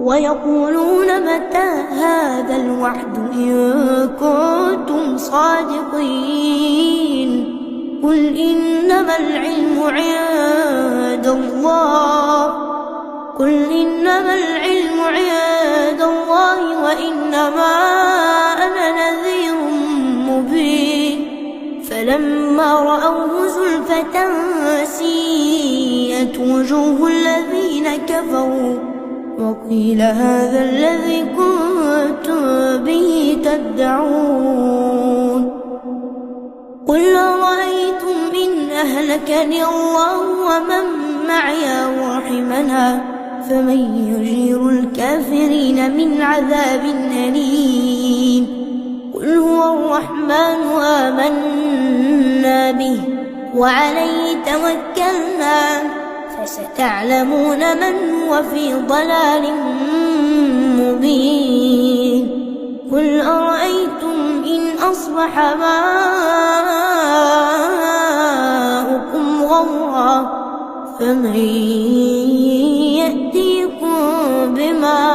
ويقولون متى هذا الوعد إن كنتم صادقين قل إنما العلم عند الله وإنما أنا نذير مبين فلما رأوه زلفة سيئت وجوه الذين كفروا وقيل هذا الذي كنتم به تدعون قل أرأيتم إن أهلكني الله ومن معي ورحمنا فمن يجير الكافرين من عذاب أليم قل هو الرحمن آمنا به وعليه توكلنا فستعلمون من هو في ضلال مبين قل أرأيتم إن أصبح ماؤكم غورا فمن يأتيكم بماء